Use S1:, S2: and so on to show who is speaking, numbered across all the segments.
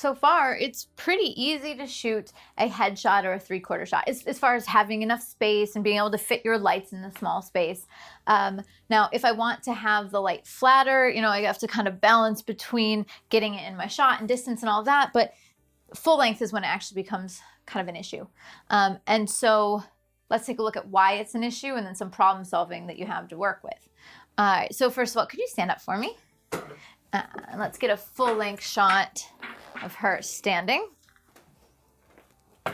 S1: so far, it's pretty easy to shoot a headshot or a 3/4 shot as far as having enough space and being able to fit your lights in the small space. Now, if I want to have the light flatter, you know, I have to kind of balance between getting it in my shot and distance and all that, but full length is when it actually becomes kind of an issue. And so let's take a look at why it's an issue and then some problem solving that you have to work with. All right, so first of all, could you stand up for me? Let's get a full length shot of her standing. All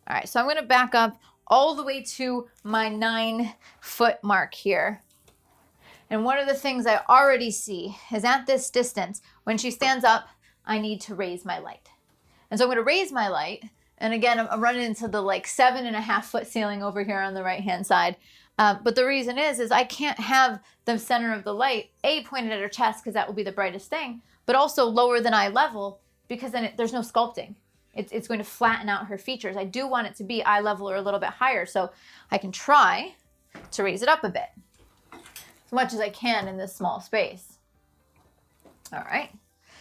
S1: right, so I'm going to back up all the way to my 9-foot mark here. And one of the things I already see is at this distance, when she stands up, I need to raise my light. And so I'm going to raise my light. And again, I'm running into the like 7.5-foot ceiling over here on the right-hand side. But the reason is I can't have the center of the light, pointed at her chest because that will be the brightest thing, but also lower than eye level because then there's no sculpting. It's going to flatten out her features. I do want it to be eye level or a little bit higher, so I can try to raise it up a bit as much as I can in this small space. All right,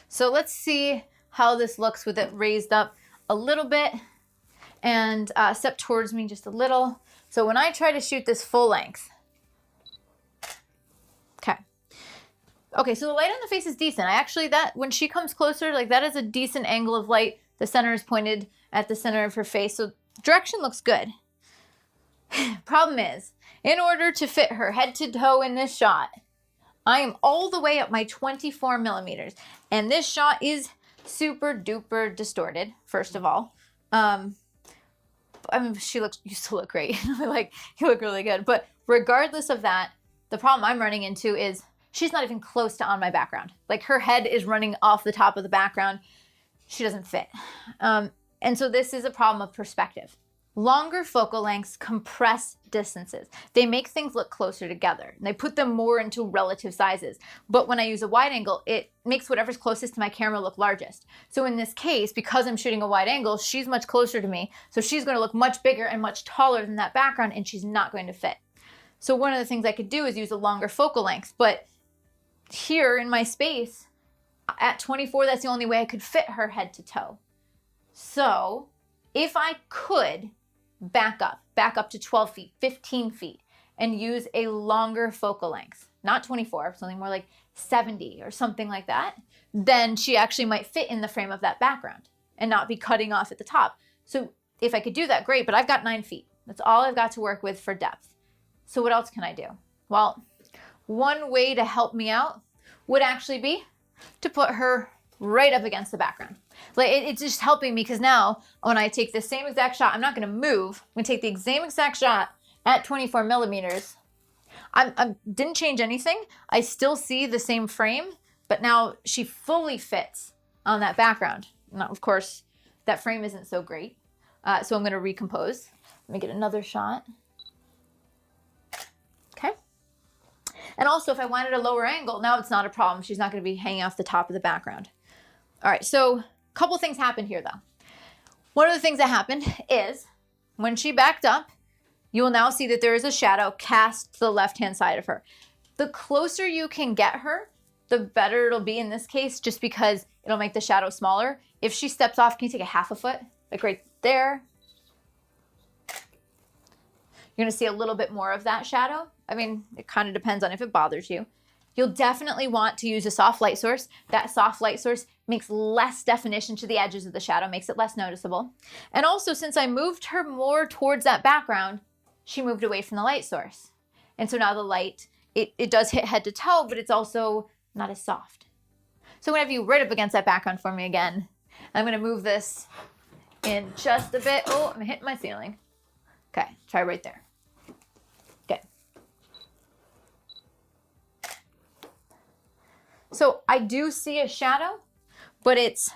S1: so let's see how this looks with it raised up a little bit and step towards me just a little. So when I try to shoot this full length, okay, so the light on the face is decent. When she comes closer, like that is a decent angle of light. The center is pointed at the center of her face, so direction looks good. Problem is, in order to fit her head to toe in this shot, I am all the way up my 24 millimeters, and this shot is super duper distorted, first of all. I mean, you still look great. Like, you look really good. But regardless of that, the problem I'm running into is she's not even close to on my background. Like, her head is running off the top of the background. She doesn't fit. And so this is a problem of perspective. Longer focal lengths compress distances. They make things look closer together. They put them more into relative sizes. But when I use a wide angle, it makes whatever's closest to my camera look largest. So in this case, because I'm shooting a wide angle, she's much closer to me. So she's going to look much bigger and much taller than that background, and she's not going to fit. So one of the things I could do is use a longer focal length. But here in my space, at 24, that's the only way I could fit her head to toe. So if I could back up to 12 feet, 15 feet, and use a longer focal length, not 24, something more like 70 or something like that, then she actually might fit in the frame of that background and not be cutting off at the top. So if I could do that, great, but I've got 9 feet. That's all I've got to work with for depth. So what else can I do? Well, one way to help me out would actually be to put her right up against the background. Like it's just helping me because now when I take the same exact shot, I'm not going to move. I'm going to take the same exact shot at 24 millimeters. I didn't change anything. I still see the same frame, but now she fully fits on that background. Now, of course, that frame isn't so great. So I'm going to recompose. Let me get another shot. Okay. And also, if I wanted a lower angle, now it's not a problem. She's not going to be hanging off the top of the background. All right, so a couple things happened here, though. One of the things that happened is when she backed up, you will now see that there is a shadow cast to the left-hand side of her. The closer you can get her, the better it'll be in this case, just because it'll make the shadow smaller. If she steps off, can you take a half a foot? Like right there. You're going to see a little bit more of that shadow. I mean, it kind of depends on if it bothers you. You'll definitely want to use a soft light source. That soft light source makes less definition to the edges of the shadow, makes it less noticeable. And also, since I moved her more towards that background, she moved away from the light source. And so now the light, it does hit head to toe, but it's also not as soft. So I'm going to have you right up against that background for me again. I'm going to move this in just a bit. Oh, I'm hitting my ceiling. Okay, try right there. Good. So I do see a shadow, but it's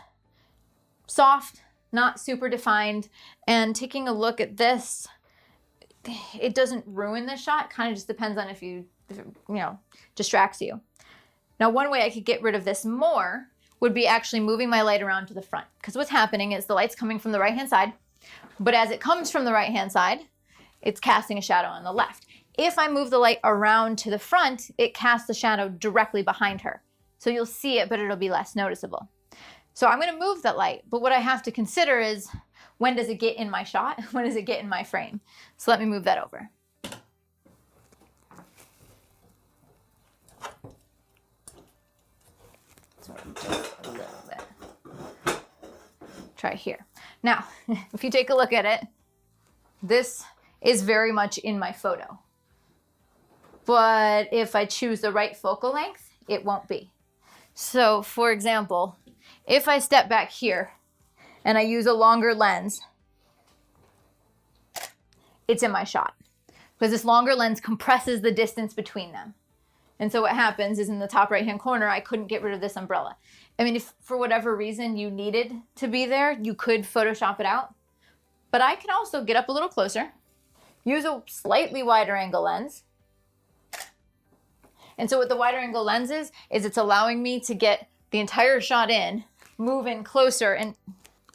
S1: soft, not super defined. And taking a look at this, it doesn't ruin the shot. Kind of just depends on if it distracts you. Now, one way I could get rid of this more would be actually moving my light around to the front. Because what's happening is the light's coming from the right-hand side, but as it comes from the right-hand side, it's casting a shadow on the left. If I move the light around to the front, it casts the shadow directly behind her. So you'll see it, but it'll be less noticeable. So I'm gonna move that light, but what I have to consider is, when does it get in my shot? When does it get in my frame? So let me move that over. So just a little bit. Try here. Now, if you take a look at it, this is very much in my photo. But if I choose the right focal length, it won't be. So for example, if I step back here and I use a longer lens, it's in my shot because this longer lens compresses the distance between them. And so what happens is, in the top right-hand corner, I couldn't get rid of this umbrella. I mean, if for whatever reason you needed to be there, you could Photoshop it out. But I can also get up a little closer, use a slightly wider angle lens. And so what the wider angle lens is it's allowing me to get the entire shot in, move in closer, and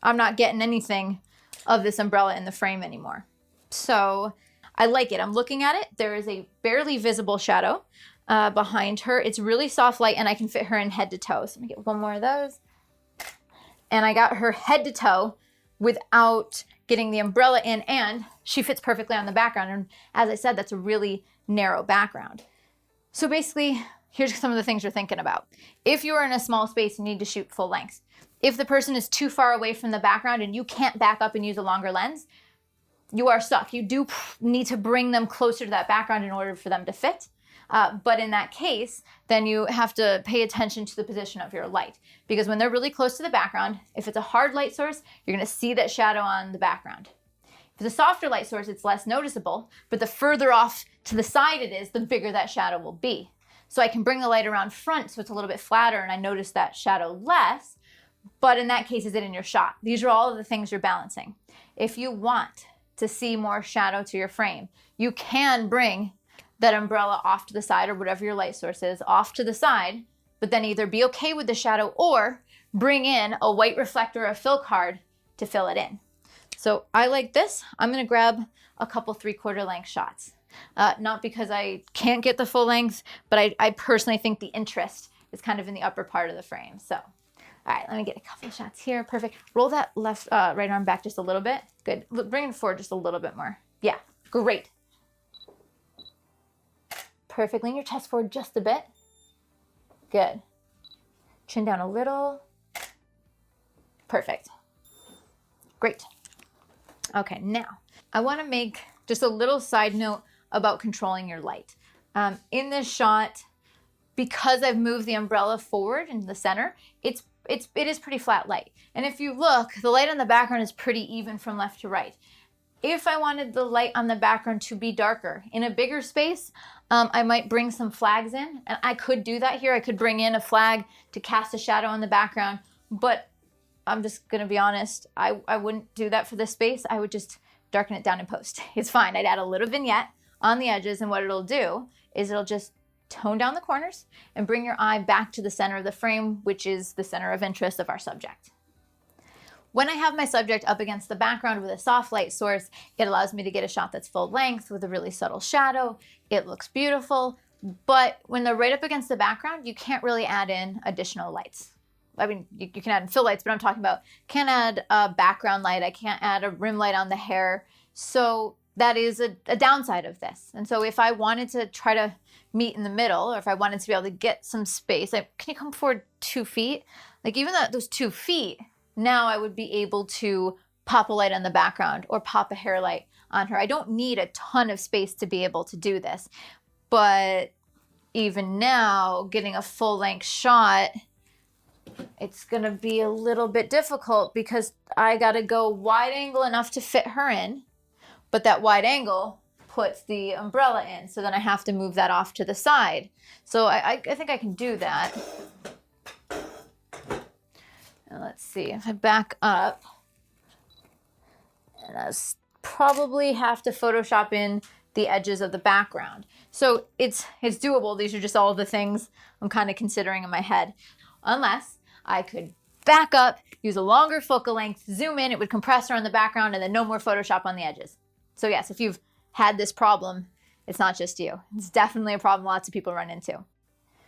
S1: I'm not getting anything of this umbrella in the frame anymore. So I like it. I'm looking at it. There is a barely visible shadow behind her. It's really soft light, and I can fit her in head to toe. So let me get one more of those. And I got her head to toe without getting the umbrella in, and she fits perfectly on the background. And as I said, that's a really narrow background. So basically, here's some of the things you're thinking about. If you are in a small space, you need to shoot full length. If the person is too far away from the background and you can't back up and use a longer lens, you are stuck. You do need to bring them closer to that background in order for them to fit. But in that case, then you have to pay attention to the position of your light, because when they're really close to the background, if it's a hard light source, you're going to see that shadow on the background. If it's a softer light source, it's less noticeable, but the further off to the side it is, the bigger that shadow will be. So I can bring the light around front so it's a little bit flatter and I notice that shadow less, but in that case, is it in your shot? These are all of the things you're balancing. If you want to see more shadow to your frame, you can bring that umbrella off to the side, or whatever your light source is, off to the side, but then either be okay with the shadow or bring in a white reflector or a fill card to fill it in. So I like this. I'm gonna grab a couple 3/4 length shots. Not because I can't get the full length, but I personally think the interest is kind of in the upper part of the frame. So, all right, let me get a couple of shots here. Perfect. Roll that left, right arm back just a little bit. Good. Bring it forward just a little bit more. Yeah, great. Perfect. Lean your chest forward just a bit. Good. Chin down a little. Perfect. Great. Okay, now I want to make just a little side note about controlling your light. In this shot, because I've moved the umbrella forward into the center, it is pretty flat light. And if you look, the light on the background is pretty even from left to right. If I wanted the light on the background to be darker in a bigger space, I might bring some flags in, and I could do that here. I could bring in a flag to cast a shadow on the background, but I'm just gonna be honest, I wouldn't do that for this space. I would just darken it down in post. It's fine. I'd add a little vignette on the edges, and what it'll do is it'll just tone down the corners and bring your eye back to the center of the frame, which is the center of interest of our subject. When I have my subject up against the background with a soft light source, it allows me to get a shot that's full length with a really subtle shadow. It looks beautiful, but when they're right up against the background, you can't really add in additional lights. I mean, you can add in fill lights, but I'm talking about, can't add a background light. I can't add a rim light on the hair. So that is a downside of this. And so if I wanted to try to meet in the middle, or if I wanted to be able to get some space, can you come forward 2 feet? Like even those 2 feet, now I would be able to pop a light on the background or pop a hair light on her. I don't need a ton of space to be able to do this. But even now, getting a full length shot, it's gonna be a little bit difficult because I gotta go wide angle enough to fit her in, but that wide angle puts the umbrella in. So then I have to move that off to the side. So I think I can do that. And let's see, if I back up, and I probably have to Photoshop in the edges of the background. So it's doable. These are just all the things I'm kind of considering in my head. Unless I could back up, use a longer focal length, zoom in, it would compress her on the background, and then no more Photoshop on the edges. So yes, if you've had this problem, it's not just you. It's definitely a problem lots of people run into.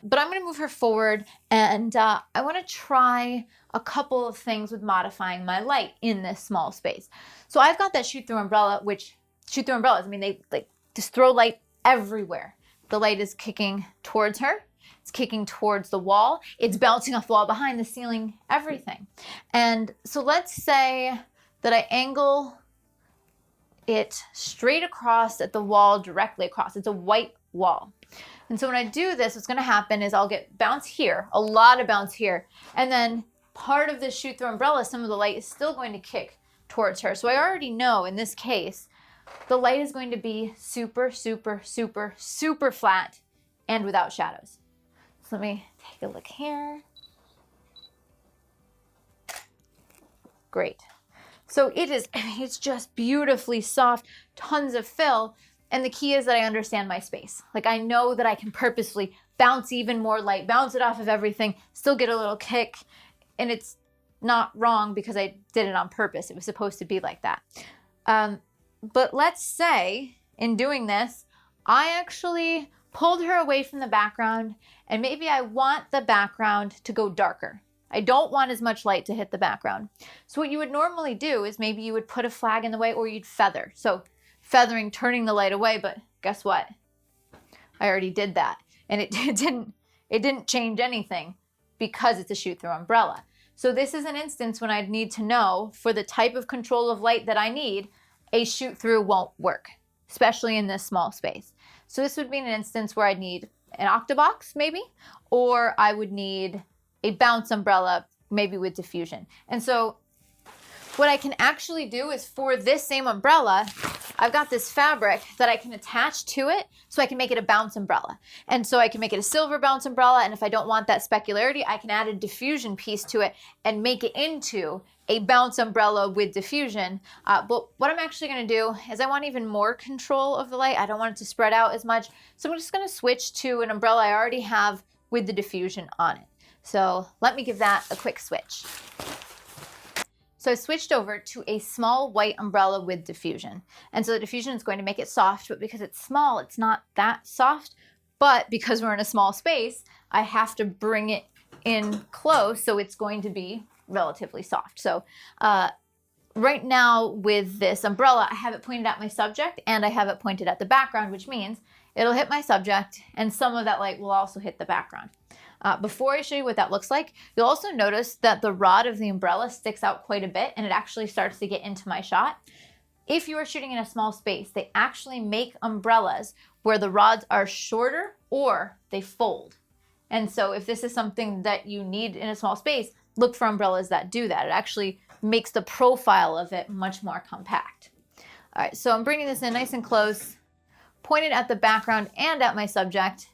S1: But I'm gonna move her forward, and I wanna try a couple of things with modifying my light in this small space. So I've got that shoot through umbrella, which shoot through umbrellas, I mean, they like just throw light everywhere. The light is kicking towards her. It's kicking towards the wall. It's bouncing off the wall, behind the ceiling, everything. And so let's say that I angle it straight across at the wall, directly across. It's a white wall. And so when I do this, what's gonna happen is I'll get bounce here, a lot of bounce here. And then part of the shoot through umbrella, some of the light is still going to kick towards her. So I already know in this case, the light is going to be super, super, super, super flat and without shadows. So let me take a look here. Great. So it's just beautifully soft, tons of fill. And the key is that I understand my space. Like I know that I can purposefully bounce even more light, bounce it off of everything, still get a little kick. And it's not wrong because I did it on purpose. It was supposed to be like that. But let's say in doing this, I actually pulled her away from the background, and maybe I want the background to go darker. I don't want as much light to hit the background. So what you would normally do is maybe you would put a flag in the way, or you'd feather. So feathering, turning the light away, but guess what? I already did that. And it didn't change anything because it's a shoot-through umbrella. So this is an instance when I'd need to know, for the type of control of light that I need, a shoot-through won't work, especially in this small space. So this would be an instance where I'd need an octabox maybe, or I would need a bounce umbrella, maybe with diffusion. And so what I can actually do is, for this same umbrella, I've got this fabric that I can attach to it so I can make it a bounce umbrella. And so I can make it a silver bounce umbrella, and if I don't want that specularity, I can add a diffusion piece to it and make it into a bounce umbrella with diffusion. But what I'm actually gonna do is I want even more control of the light. I don't want it to spread out as much. So I'm just gonna switch to an umbrella I already have with the diffusion on it. So let me give that a quick switch. So I switched over to a small white umbrella with diffusion. And so the diffusion is going to make it soft, but because it's small, it's not that soft. But because we're in a small space, I have to bring it in close, so it's going to be relatively soft. So right now with this umbrella, I have it pointed at my subject and I have it pointed at the background, which means it'll hit my subject and some of that light will also hit the background. Before I show you what that looks like, you'll also notice that the rod of the umbrella sticks out quite a bit and it actually starts to get into my shot. If you are shooting in a small space, they actually make umbrellas where the rods are shorter or they fold. And so if this is something that you need in a small space, look for umbrellas that do that. It actually makes the profile of it much more compact. All right, so I'm bringing this in nice and close, pointed at the background and at my subject.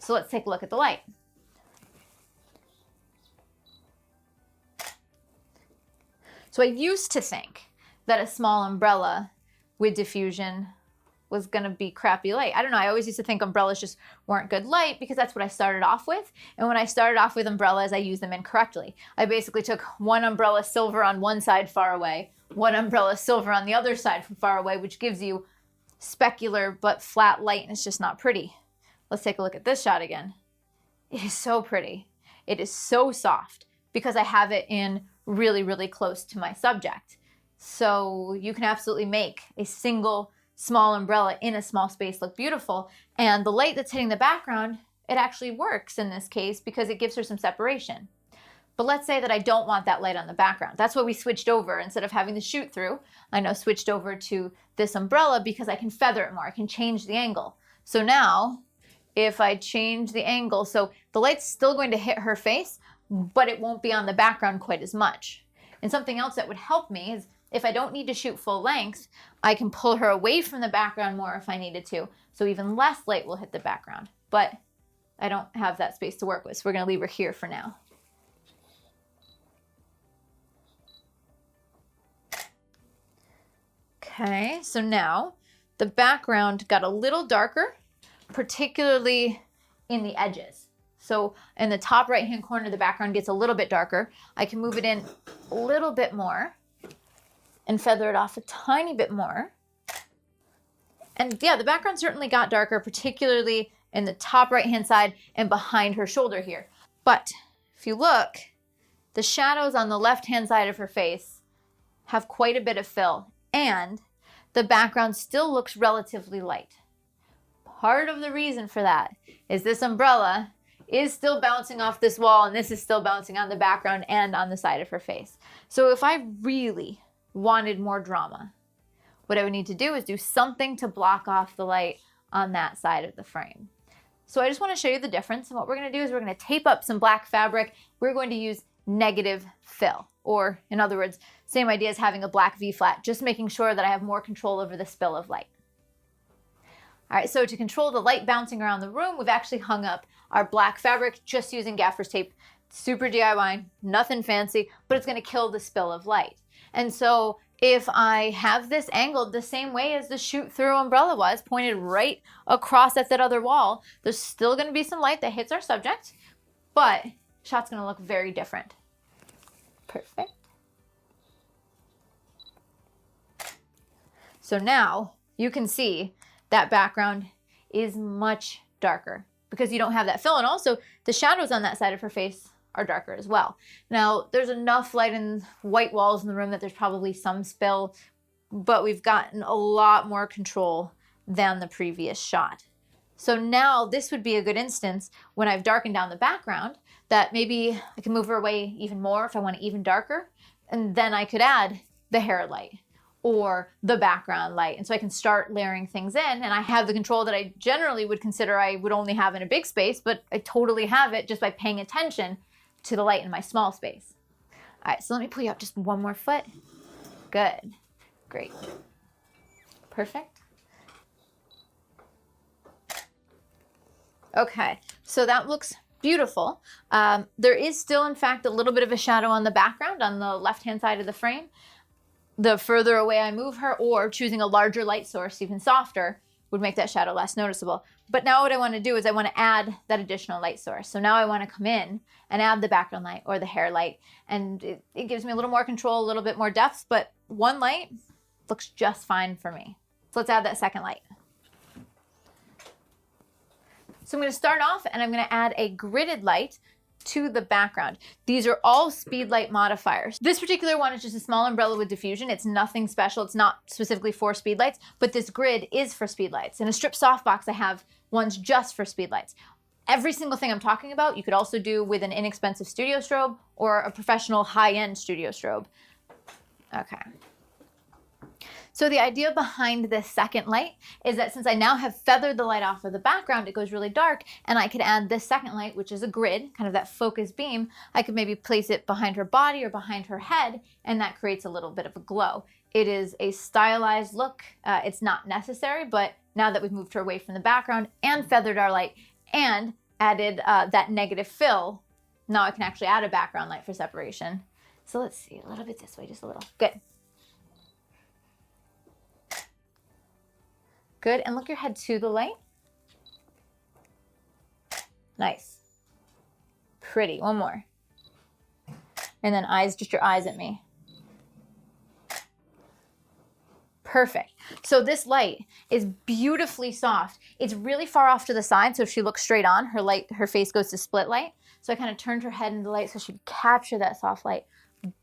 S1: So let's take a look at the light. So I used to think that a small umbrella with diffusion was gonna be crappy light. I don't know, I always used to think umbrellas just weren't good light because that's what I started off with. And when I started off with umbrellas, I used them incorrectly. I basically took one umbrella silver on one side far away, one umbrella silver on the other side from far away, which gives you specular but flat light, and it's just not pretty. Let's take a look at this shot again. It is so pretty. It is so soft because I have it in really, really close to my subject. So you can absolutely make a single small umbrella in a small space look beautiful. And the light that's hitting the background, it actually works in this case because it gives her some separation. But let's say that I don't want that light on the background. That's why we switched over. Instead of having the shoot through, I now switched over to this umbrella because I can feather it more. I can change the angle. So now if I change the angle, so the light's still going to hit her face, but it won't be on the background quite as much. And something else that would help me is if I don't need to shoot full length, I can pull her away from the background more if I needed to. So even less light will hit the background, but I don't have that space to work with. So we're gonna leave her here for now. Okay, so now the background got a little darker, particularly in the edges. So in the top right-hand corner, the background gets a little bit darker. I can move it in a little bit more and feather it off a tiny bit more. And yeah, the background certainly got darker, particularly in the top right-hand side and behind her shoulder here. But if you look, the shadows on the left-hand side of her face have quite a bit of fill, and the background still looks relatively light. Part of the reason for that is this umbrella is still bouncing off this wall, and this is still bouncing on the background and on the side of her face. So if I really wanted more drama, what I would need to do is do something to block off the light on that side of the frame. So I just want to show you the difference. And what we're going to do is we're going to tape up some black fabric. We're going to use negative fill, or in other words, same idea as having a black V-flat, just making sure that I have more control over the spill of light. All right, so to control the light bouncing around the room, we've actually hung up our black fabric just using gaffer's tape. Super DIY, nothing fancy, but it's going to kill the spill of light. And so if I have this angled the same way as the shoot-through umbrella was, pointed right across at that other wall, there's still going to be some light that hits our subject, but the shot's going to look very different. Perfect. So now you can see that background is much darker because you don't have that fill, and also the shadows on that side of her face are darker as well. Now, there's enough light and white walls in the room that there's probably some spill, but we've gotten a lot more control than the previous shot. So now this would be a good instance when I've darkened down the background that maybe I can move her away even more if I want it even darker, and then I could add the hair light or the background light. And so I can start layering things in, and I have the control that I generally would consider I would only have in a big space, but I totally have it just by paying attention to the light in my small space. All right, so let me pull you up just one more foot. Good, great, perfect. Okay, so that looks beautiful. There is still, in fact, a little bit of a shadow on the background on the left-hand side of the frame. The further away I move her, or choosing a larger light source, even softer, would make that shadow less noticeable. But now what I want to do is I want to add that additional light source. So now I want to come in and add the background light or the hair light. And it gives me a little more control, a little bit more depth, but one light looks just fine for me. So let's add that second light. So I'm going to start off and I'm going to add a gridded light to the background. These are all speed light modifiers. This particular one is just a small umbrella with diffusion. It's nothing special. It's not specifically for speed lights, but this grid is for speed lights. In a strip softbox, I have ones just for speed lights. Every single thing I'm talking about, you could also do with an inexpensive studio strobe or a professional high-end studio strobe. Okay. So the idea behind this second light is that since I now have feathered the light off of the background, it goes really dark, and I could add this second light, which is a grid, kind of that focus beam. I could maybe place it behind her body or behind her head, and that creates a little bit of a glow. It is a stylized look. It's not necessary, but now that we've moved her away from the background and feathered our light and added that negative fill, now I can actually add a background light for separation. So let's see, a little bit this way, just a little. Good. Good, and look your head to the light. Nice. Pretty, one more. And then eyes, just your eyes at me. Perfect. So this light is beautifully soft. It's really far off to the side, so if she looks straight on, her face goes to split light. So I kind of turned her head into the light so she'd capture that soft light.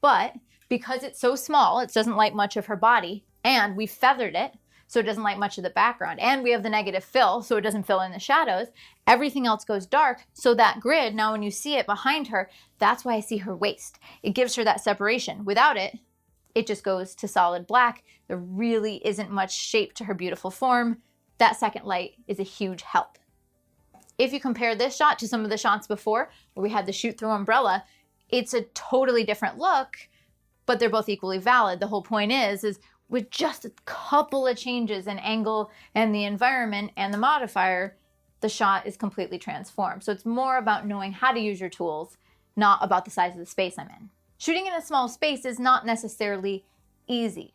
S1: But because it's so small, it doesn't light much of her body, and we feathered it, so it doesn't light much of the background. And we have the negative fill, so it doesn't fill in the shadows. Everything else goes dark, so that grid, now when you see it behind her, that's why I see her waist. It gives her that separation. Without it, it just goes to solid black. There really isn't much shape to her beautiful form. That second light is a huge help. If you compare this shot to some of the shots before, where we had the shoot-through umbrella, it's a totally different look, but they're both equally valid. The whole point is with just a couple of changes in angle and the environment and the modifier, the shot is completely transformed. So it's more about knowing how to use your tools, not about the size of the space I'm in. Shooting in a small space is not necessarily easy,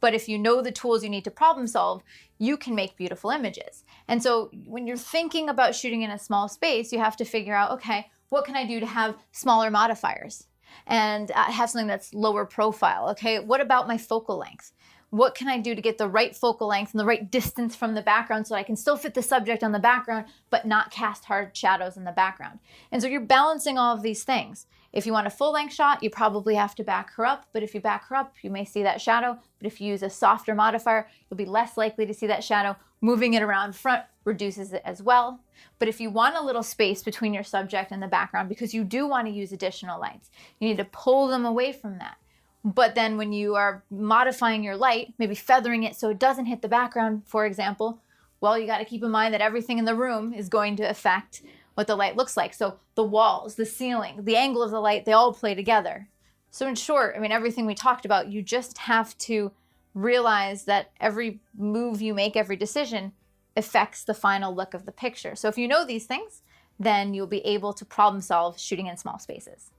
S1: but if you know the tools you need to problem solve, you can make beautiful images. And so when you're thinking about shooting in a small space, you have to figure out, okay, what can I do to have smaller modifiers and have something that's lower profile? Okay, what about my focal length? What can I do to get the right focal length and the right distance from the background so I can still fit the subject on the background, but not cast hard shadows in the background? And so you're balancing all of these things. If you want a full length shot, you probably have to back her up, but if you back her up, you may see that shadow. But if you use a softer modifier, you'll be less likely to see that shadow. Moving it around front reduces it as well. But if you want a little space between your subject and the background, because you do want to use additional lights, you need to pull them away from that. But then when you are modifying your light, maybe feathering it so it doesn't hit the background, for example, well, you got to keep in mind that everything in the room is going to affect what the light looks like. So the walls, the ceiling, the angle of the light, they all play together. So in short, I mean, everything we talked about, you just have to realize that every move you make, every decision affects the final look of the picture. So if you know these things, then you'll be able to problem solve shooting in small spaces.